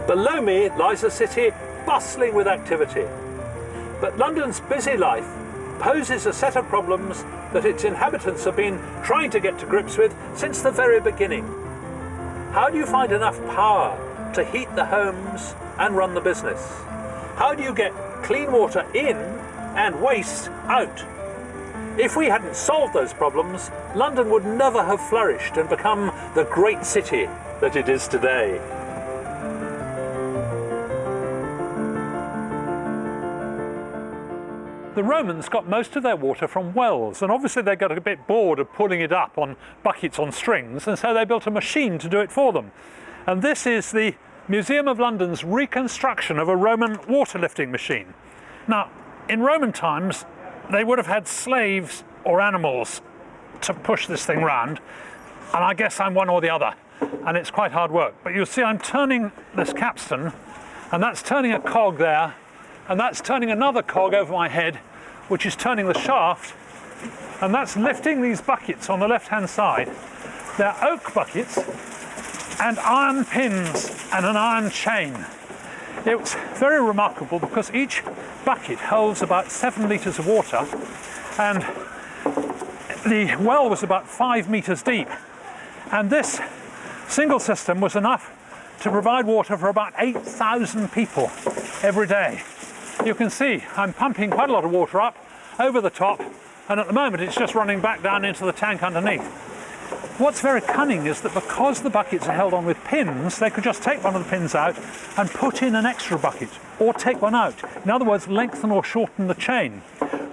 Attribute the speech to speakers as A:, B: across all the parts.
A: Below me lies a city bustling with activity. But London's busy life poses a set of problems that its inhabitants have been trying to get to grips with since the very beginning. How do you find enough power to heat the homes and run the business? How do you get clean water in and waste out? If we hadn't solved those problems, London would never have flourished and become the great city that it is today. The Romans got most of their water from wells, and obviously they got a bit bored of pulling it up on buckets on strings, and so they built a machine to do it for them. And this is the Museum of London's reconstruction of a Roman water lifting machine. Now, in Roman times, they would have had slaves or animals to push this thing round, and I guess I'm one or the other, and it's quite hard work. But you'll see I'm turning this capstan, and that's turning a cog there, and that's turning another cog over my head, which is turning the shaft, and that's lifting these buckets on the left-hand side. They're oak buckets and iron pins and an iron chain. It's very remarkable because each bucket holds about 7 litres of water, and the well was about 5 metres deep. And this single system was enough to provide water for about 8,000 people every day. You can see I'm pumping quite a lot of water up over the top, and at the moment it's just running back down into the tank underneath. What's very cunning is that because the buckets are held on with pins, they could just take one of the pins out and put in an extra bucket, or take one out. In other words, lengthen or shorten the chain,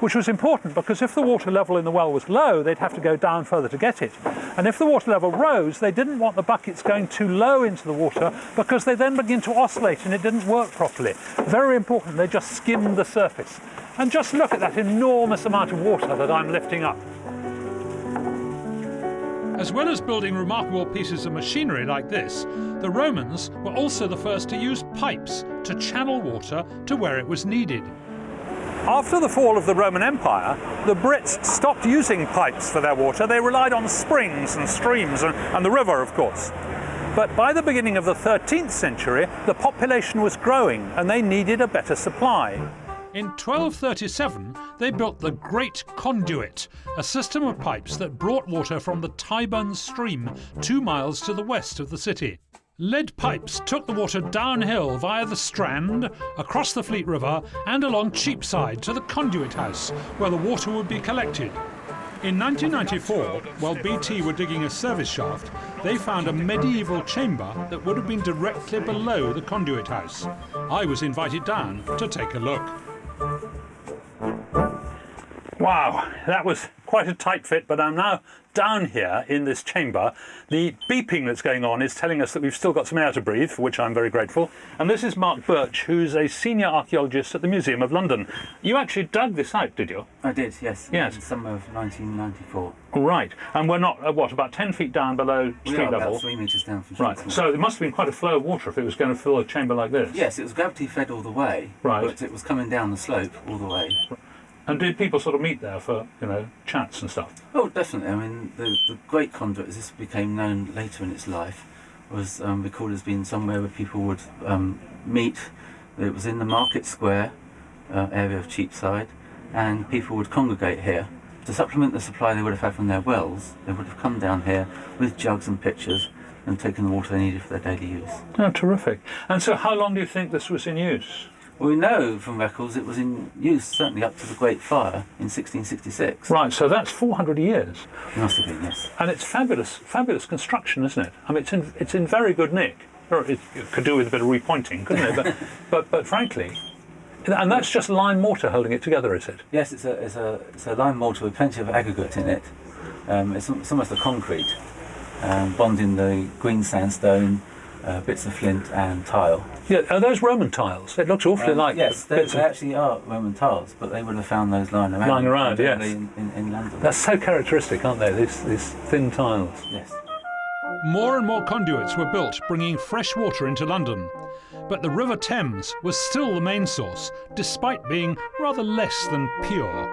A: which was important because if the water level in the well was low, they'd have to go down further to get it. And if the water level rose, they didn't want the buckets going too low into the water because they then begin to oscillate and it didn't work properly. Very important, they just skimmed the surface. And just look at that enormous amount of water that I'm lifting up.
B: As well as building remarkable pieces of machinery like this, the Romans were also the first to use pipes to channel water to where it was needed.
A: After the fall of the Roman Empire, the Brits stopped using pipes for their water. They relied on springs and streams and the river, of course. But by the beginning of the 13th century, the population was growing and they needed a better supply.
B: In 1237, they built the Great Conduit, a system of pipes that brought water from the Tyburn stream 2 miles to the west of the city. Lead pipes took the water downhill via the Strand, across the Fleet River and along Cheapside to the Conduit House, where the water would be collected. In 1994, while BT were digging a service shaft, they found a medieval chamber that would have been directly below the Conduit House. I was invited down to take a look.
A: Wow, that was quite a tight fit, but I'm now down here in this chamber. The beeping that's going on is telling us that we've still got some air to breathe, for which I'm very grateful. And this is Mark Birch, who's a senior archaeologist at the Museum of London. You actually dug this out, did you?
C: I did, yes.
A: Yes.
C: In summer of 1994.
A: Right, and we're not, what, about 10 feet down below street level?
C: About 3 metres down from street level.
A: Right, so it must have been quite a flow of water if it was going to fill a chamber like this.
C: Yes, it was gravity fed all the way,
A: right,
C: but it was coming down the slope all the way.
A: And did people sort of meet there for, chats and stuff?
C: Oh, definitely. I mean, the Great Conduit, as this became known later in its life, was recorded as being somewhere where people would meet. It was in the Market Square area of Cheapside, and people would congregate here. To supplement the supply they would have had from their wells, they would have come down here with jugs and pitchers and taken the water they needed for their daily use.
A: Oh, terrific. And so how long do you think this was in use?
C: Well, we know from records it was in use certainly up to the Great Fire in 1666.
A: Right, so that's 400 years.
C: It must have been, yes.
A: And it's fabulous construction, isn't it? I mean, it's in very good nick. It could do with a bit of repointing, couldn't it? But frankly, and that's just lime mortar holding it together, is it?
C: Yes, it's a lime mortar with plenty of aggregate in it. It's almost a concrete, bonding the green sandstone, bits of flint and tile.
A: Yeah, are those Roman tiles? It looks awfully like
C: yes, they actually are Roman tiles, but they would have found those lying around.
A: Yes.
C: In London.
A: That's so characteristic, aren't they? These thin tiles.
C: Yes.
B: More and more conduits were built, bringing fresh water into London. But the River Thames was still the main source, despite being rather less than pure.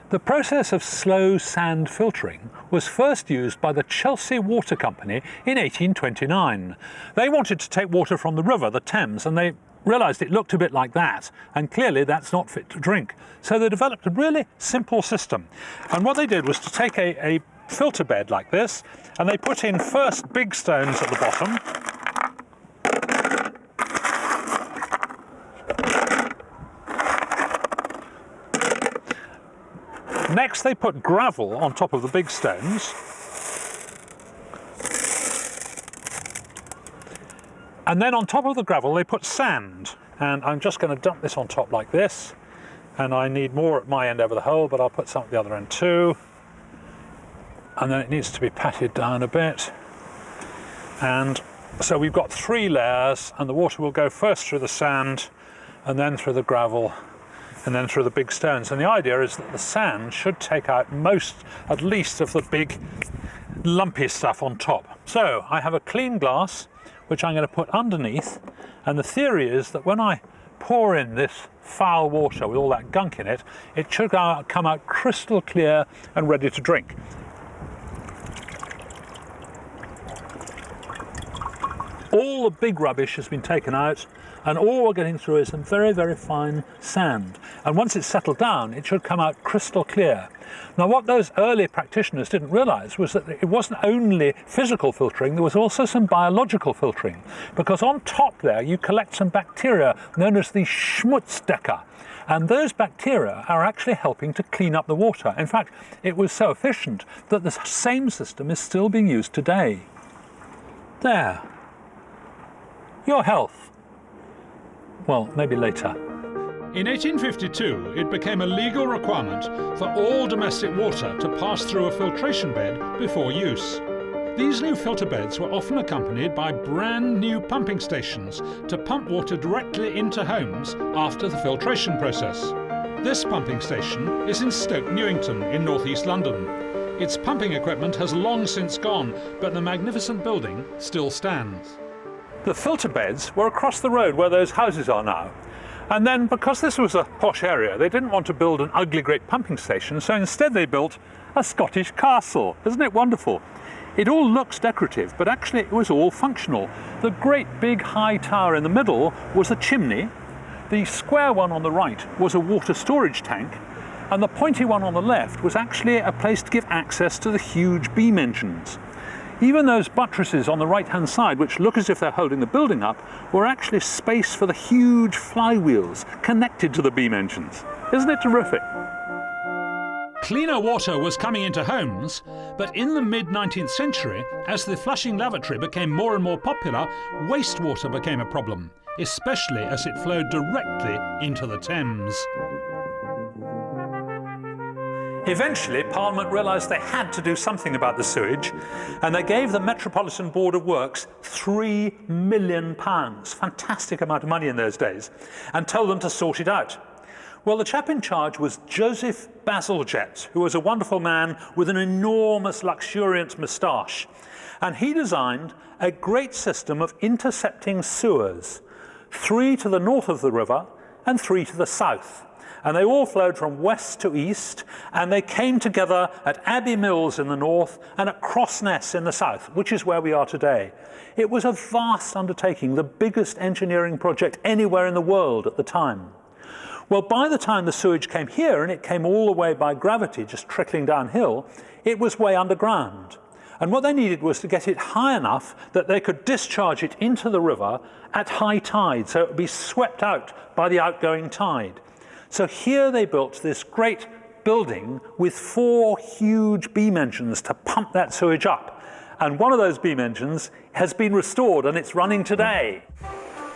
A: The process of slow sand filtering was first used by the Chelsea Water Company in 1829. They wanted to take water from the river, the Thames, and they realised it looked a bit like that, and clearly that's not fit to drink. So they developed a really simple system. And what they did was to take a filter bed like this, and they put in first big stones at the bottom. Next, they put gravel on top of the big stones. And then on top of the gravel, they put sand. And I'm just going to dump this on top like this. And I need more at my end over the hole, but I'll put some at the other end too. And then it needs to be patted down a bit. And so we've got 3 layers, and the water will go first through the sand, and then through the gravel, and then through the big stones. And the idea is that the sand should take out at least of the big lumpy stuff on top. So I have a clean glass, which I'm going to put underneath. And the theory is that when I pour in this foul water with all that gunk in it, it should come out crystal clear and ready to drink. All the big rubbish has been taken out, and all we're getting through is some very, very fine sand. And once it's settled down, it should come out crystal clear. Now, what those early practitioners didn't realise was that it wasn't only physical filtering, there was also some biological filtering. Because on top there, you collect some bacteria known as the Schmutzdecker. And those bacteria are actually helping to clean up the water. In fact, it was so efficient that the same system is still being used today. There. Your health. Well, maybe later.
B: In 1852, it became a legal requirement for all domestic water to pass through a filtration bed before use. These new filter beds were often accompanied by brand new pumping stations to pump water directly into homes after the filtration process. This pumping station is in Stoke Newington in northeast London. Its pumping equipment has long since gone, but the magnificent building still stands.
A: The filter beds were across the road where those houses are now. And then, because this was a posh area, they didn't want to build an ugly great pumping station, so instead they built a Scottish castle. Isn't it wonderful? It all looks decorative, but actually it was all functional. The great big high tower in the middle was a chimney. The square one on the right was a water storage tank, and the pointy one on the left was actually a place to give access to the huge beam engines. Even those buttresses on the right-hand side, which look as if they're holding the building up, were actually space for the huge flywheels connected to the beam engines. Isn't it terrific?
B: Cleaner water was coming into homes, but in the mid-19th century, as the flushing lavatory became more and more popular, wastewater became a problem, especially as it flowed directly into the Thames.
A: Eventually, Parliament realised they had to do something about the sewage, and they gave the Metropolitan Board of Works £3 million, fantastic amount of money in those days, and told them to sort it out. Well, the chap in charge was Joseph Bazalgette, who was a wonderful man with an enormous luxuriant moustache, and he designed a great system of intercepting sewers, 3 to the north of the river and 3 to the south. And they all flowed from west to east, and they came together at Abbey Mills in the north and at Crossness in the south, which is where we are today. It was a vast undertaking, the biggest engineering project anywhere in the world at the time. Well, by the time the sewage came here, and it came all the way by gravity, just trickling downhill, it was way underground. And what they needed was to get it high enough that they could discharge it into the river at high tide, so it would be swept out by the outgoing tide. So here they built this great building with 4 huge beam engines to pump that sewage up. And one of those beam engines has been restored, and it's running today.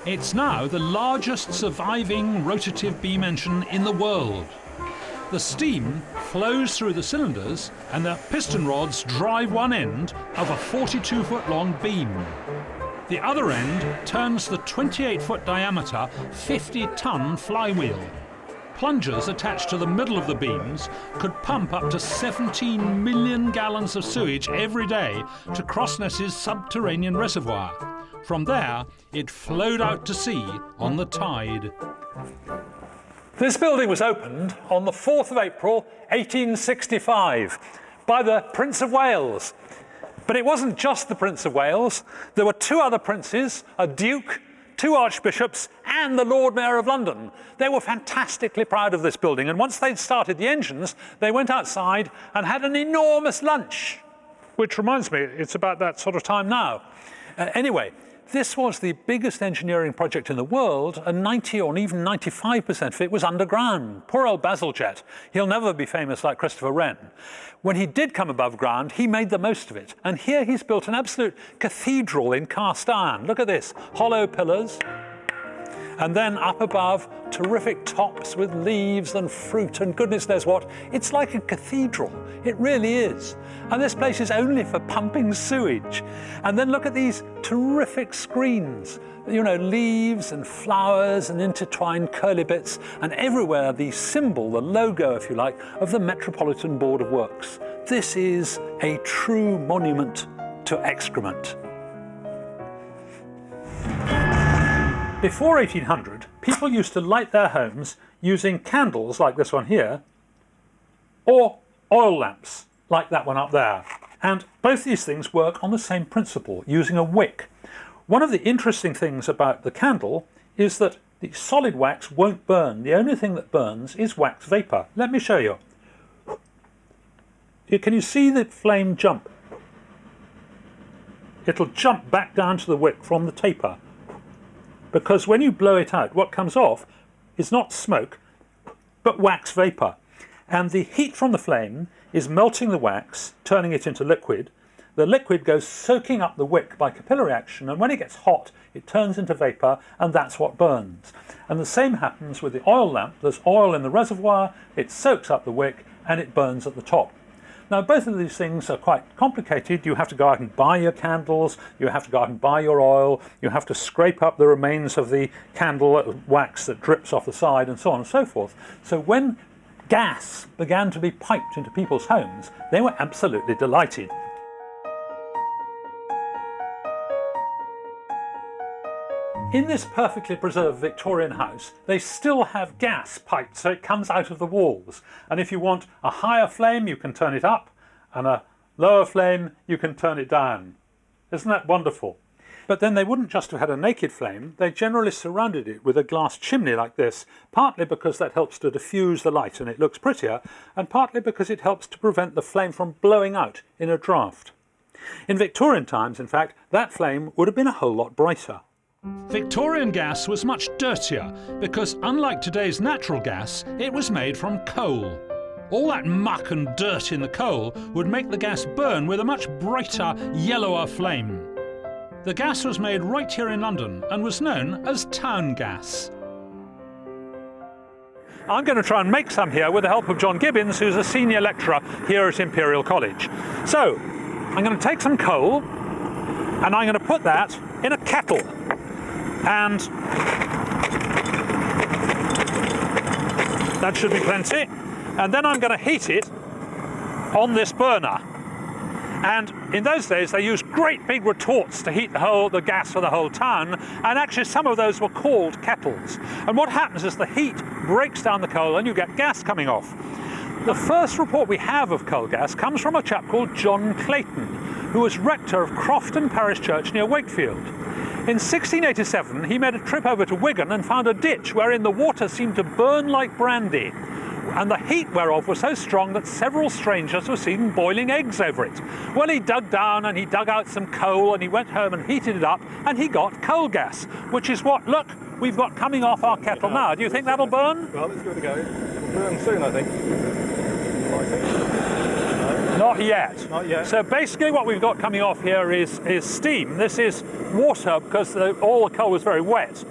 B: It's now the largest surviving rotative beam engine in the world. The steam flows through the cylinders, and the piston rods drive one end of a 42-foot-long beam. The other end turns the 28-foot diameter, 50-ton flywheel. Plungers attached to the middle of the beams could pump up to 17 million gallons of sewage every day to Crossness's subterranean reservoir. From there, it flowed out to sea on the tide.
A: This building was opened on the 4th of April 1865 by the Prince of Wales. But it wasn't just the Prince of Wales. There were 2 other princes, a duke, 2 archbishops, and the Lord Mayor of London. They were fantastically proud of this building, and once they'd started the engines, they went outside and had an enormous lunch. Which reminds me, it's about that sort of time now. Anyway, this was the biggest engineering project in the world, and 90 or even 95% of it was underground. Poor old Bazalgette, he'll never be famous like Christopher Wren. When he did come above ground, he made the most of it. And here he's built an absolute cathedral in cast iron. Look at this, hollow pillars. And then up above, terrific tops with leaves and fruit and goodness knows what. It's like a cathedral, it really is. And this place is only for pumping sewage. And then look at these terrific screens. You know, leaves and flowers and intertwined curly bits, and everywhere the symbol, the logo, if you like, of the Metropolitan Board of Works. This is a true monument to excrement. Before 1800, people used to light their homes using candles like this one here, or oil lamps like that one up there. And both these things work on the same principle, using a wick. One of the interesting things about the candle is that the solid wax won't burn. The only thing that burns is wax vapour. Let me show you. Can you see the flame jump? It'll jump back down to the wick from the taper. Because when you blow it out, what comes off is not smoke, but wax vapour. And the heat from the flame is melting the wax, turning it into liquid. The liquid goes soaking up the wick by capillary action, and when it gets hot, it turns into vapour, and that's what burns. And the same happens with the oil lamp. There's oil in the reservoir, it soaks up the wick, and it burns at the top. Now, both of these things are quite complicated. You have to go out and buy your candles, you have to go out and buy your oil, you have to scrape up the remains of the candle wax that drips off the side, and so on and so forth. So when gas began to be piped into people's homes, they were absolutely delighted. In this perfectly preserved Victorian house, they still have gas piped, so it comes out of the walls. And if you want a higher flame, you can turn it up, and a lower flame, you can turn it down. Isn't that wonderful? But then they wouldn't just have had a naked flame, they generally surrounded it with a glass chimney like this, partly because that helps to diffuse the light and it looks prettier, and partly because it helps to prevent the flame from blowing out in a draught. In Victorian times, in fact, that flame would have been a whole lot brighter.
B: Victorian gas was much dirtier because, unlike today's natural gas, it was made from coal. All that muck and dirt in the coal would make the gas burn with a much brighter, yellower flame. The gas was made right here in London and was known as town gas.
A: I'm going to try and make some here with the help of John Gibbons, who's a senior lecturer here at Imperial College. So, I'm going to take some coal and I'm going to put that in a kettle. And that should be plenty. And then I'm going to heat it on this burner. And in those days they used great big retorts to heat the gas for the whole town, and actually some of those were called kettles. And what happens is the heat breaks down the coal and you get gas coming off. The first report we have of coal gas comes from a chap called John Clayton, who was rector of Crofton Parish Church near Wakefield. In 1687, he made a trip over to Wigan and found a ditch wherein the water seemed to burn like brandy, and the heat whereof was so strong that several strangers were seen boiling eggs over it. Well, he dug down and he dug out some coal and he went home and heated it up, and he got coal gas, which is what, look, we've got coming off our kettle now. Do you think that'll burn?
D: Well, it's good to go. It'll burn soon, I think.
A: Not yet.
D: Not yet.
A: So basically what we've got coming off here is steam. This is water because all the coal was very wet.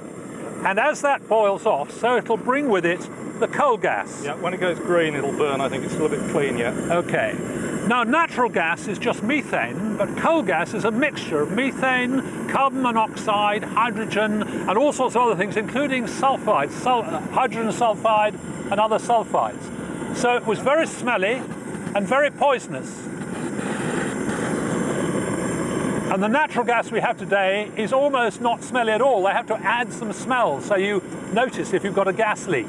A: And as that boils off, so it'll bring with it the coal gas.
D: Yeah, when it goes green, it'll burn. I think it's still a bit clean yet.
A: Okay. Now, natural gas is just methane, but coal gas is a mixture of methane, carbon monoxide, hydrogen, and all sorts of other things, including sulfides, hydrogen sulfide and other sulfides. So it was very smelly and very poisonous. And the natural gas we have today is almost not smelly at all. They have to add some smell, so you notice if you've got a gas leak.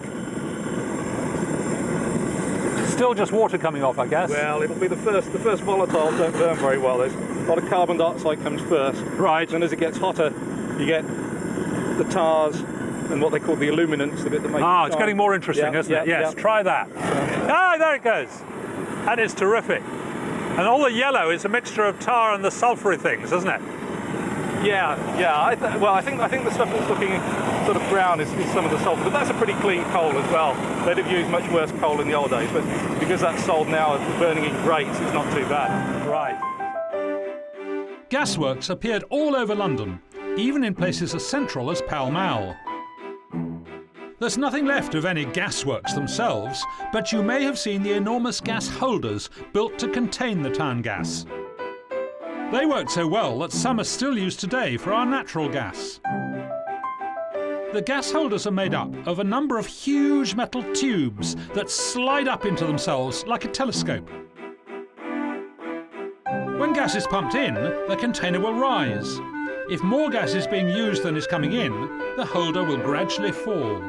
A: still just water coming off, I guess.
D: Well, it'll be the first volatiles don't burn very well. There's a lot of carbon dioxide comes first.
A: Right.
D: Then as it gets hotter, you get the tars and what they call the illuminants, the bit that makes
A: Ah,
D: it
A: it's
D: shine.
A: getting more interesting,
D: Yeah,
A: isn't it?
D: yeah,
A: Yes,
D: yeah.
A: try that. Ah, there it goes. That is terrific. And all the yellow is a mixture of tar and the sulphury things, isn't it?
D: Yeah. I think the stuff that's looking sort of brown is some of the sulphur, but that's a pretty clean coal as well. They'd have used much worse coal in the old days, but because that's sold now as burning in grates, it's not too bad.
A: Right.
B: Gasworks appeared all over London, even in places as central as Pall Mall. There's nothing left of any gasworks themselves, but you may have seen the enormous gas holders built to contain the town gas. They worked so well that some are still used today for our natural gas. The gas holders are made up of a number of huge metal tubes that slide up into themselves like a telescope. When gas is pumped in, the container will rise. If more gas is being used than is coming in, the holder will gradually fall.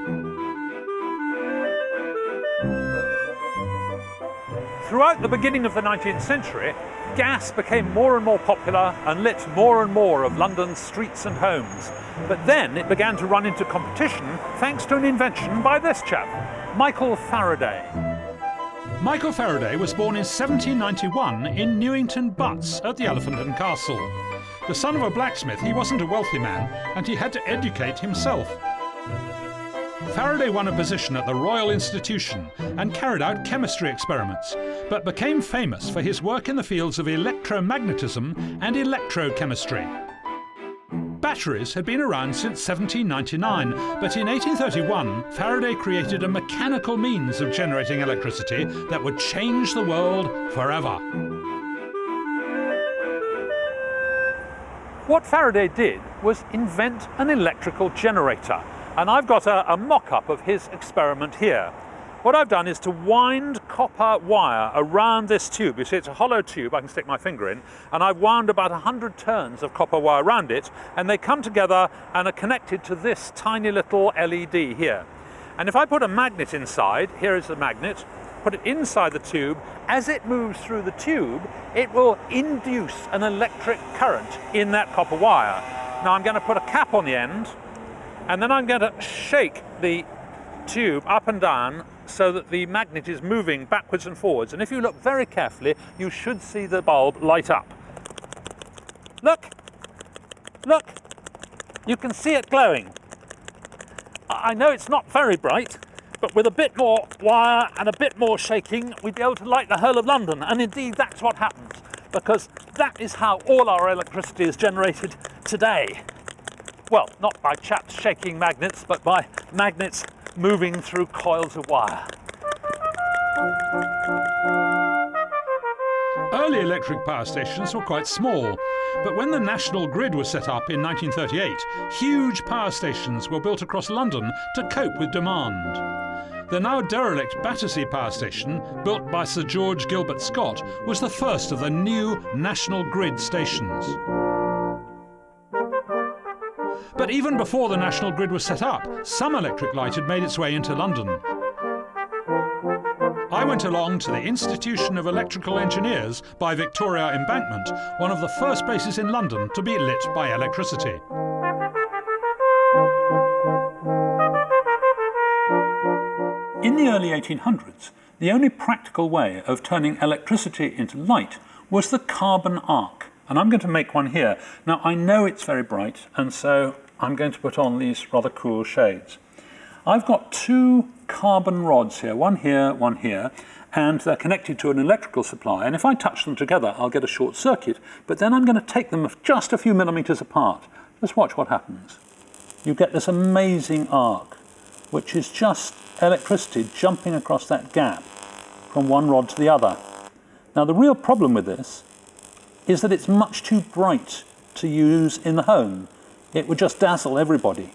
A: Throughout the beginning of the 19th century, gas became more and more popular and lit more and more of London's streets and homes. But then it began to run into competition thanks to an invention by this chap, Michael Faraday.
B: Michael Faraday was born in 1791 in Newington Butts at the Elephant and Castle. The son of a blacksmith, he wasn't a wealthy man, and he had to educate himself. Faraday won a position at the Royal Institution and carried out chemistry experiments, but became famous for his work in the fields of electromagnetism and electrochemistry. Batteries had been around since 1799, but in 1831 Faraday created a mechanical means of generating electricity that would change the world forever.
A: What Faraday did was invent an electrical generator. And I've got a mock-up of his experiment here. What I've done is to wind copper wire around this tube. You see, it's a hollow tube I can stick my finger in, and I've wound about 100 turns of copper wire around it, and they come together and are connected to this tiny little LED here. And if I put a magnet inside, here is the magnet, put it inside the tube, as it moves through the tube, it will induce an electric current in that copper wire. Now I'm going to put a cap on the end, and then I'm going to shake the tube up and down so that the magnet is moving backwards and forwards. And if you look very carefully, you should see the bulb light up. Look! Look! You can see it glowing. I know it's not very bright, but with a bit more wire and a bit more shaking, we'd be able to light the whole of London. And indeed, that's what happens, because that is how all our electricity is generated today. Well, not by chaps shaking magnets, but by magnets moving through coils of wire.
B: Early electric power stations were quite small, but when the national grid was set up in 1938, huge power stations were built across London to cope with demand. The now derelict Battersea Power Station, built by Sir George Gilbert Scott, was the first of the new national grid stations. But even before the national grid was set up, some electric light had made its way into London. I went along to the Institution of Electrical Engineers by Victoria Embankment, one of the first places in London to be lit by electricity.
A: In the early 1800s, the only practical way of turning electricity into light was the carbon arc. And I'm going to make one here. Now, I know it's very bright, and so I'm going to put on these rather cool shades. I've got two carbon rods here, one here, and they're connected to an electrical supply. And if I touch them together, I'll get a short circuit, but then I'm going to take them just a few millimeters apart. Just watch what happens. You get this amazing arc, which is just electricity jumping across that gap from one rod to the other. Now, the real problem with this is that it's much too bright to use in the home. It would just dazzle everybody.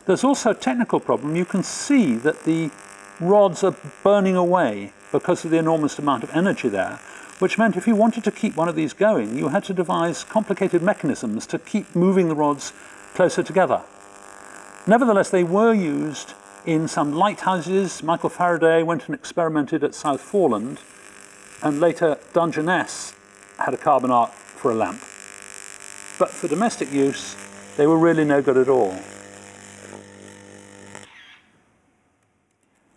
A: There's also a technical problem. You can see that the rods are burning away because of the enormous amount of energy there, which meant if you wanted to keep one of these going, you had to devise complicated mechanisms to keep moving the rods closer together. Nevertheless, they were used in some lighthouses. Michael Faraday went and experimented at South Foreland, and later Dungeness had a carbon arc for a lamp. But for domestic use, they were really no good at all.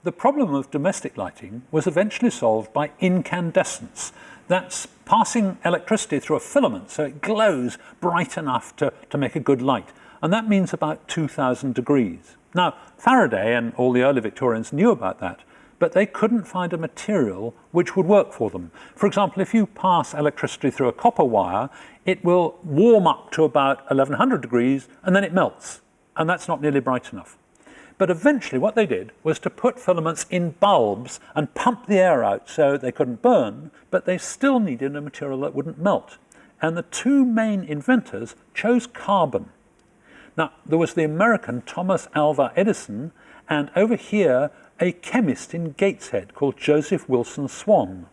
A: The problem of domestic lighting was eventually solved by incandescence. That's passing electricity through a filament so it glows bright enough to make a good light. And that means about 2000 degrees. Now, Faraday and all the early Victorians knew about that, but they couldn't find a material which would work for them. For example, if you pass electricity through a copper wire, it will warm up to about 1100 degrees and then it melts. And that's not nearly bright enough. But eventually what they did was to put filaments in bulbs and pump the air out so they couldn't burn, but they still needed a material that wouldn't melt. And the two main inventors chose carbon. Now, there was the American Thomas Alva Edison, and over here, a chemist in Gateshead called Joseph Wilson Swan.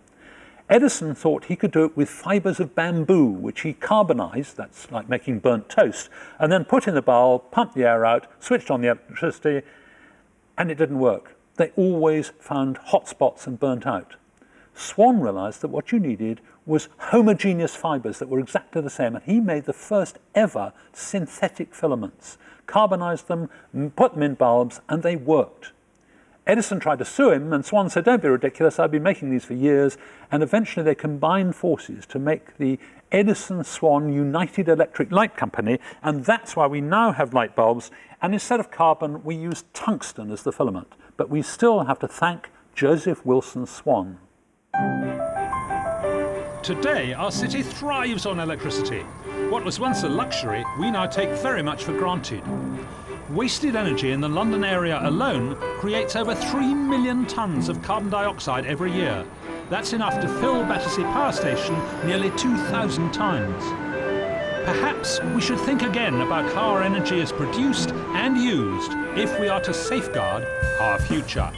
A: Edison thought he could do it with fibres of bamboo, which he carbonized, that's like making burnt toast, and then put in the bulb, pumped the air out, switched on the electricity, and it didn't work. They always found hot spots and burnt out. Swan realized that what you needed was homogeneous fibres that were exactly the same, and he made the first ever synthetic filaments, carbonized them, put them in bulbs, and they worked. Edison tried to sue him, and Swan said, "Don't be ridiculous, I've been making these for years," and eventually they combined forces to make the Edison-Swan United Electric Light Company, and that's why we now have light bulbs, and instead of carbon, we use tungsten as the filament. But we still have to thank Joseph Wilson Swan.
B: Today, our city thrives on electricity. What was once a luxury, we now take very much for granted. Wasted energy in the London area alone creates over 3 million tonnes of carbon dioxide every year. That's enough to fill Battersea Power Station nearly 2,000 times. Perhaps we should think again about how our energy is produced and used if we are to safeguard our future.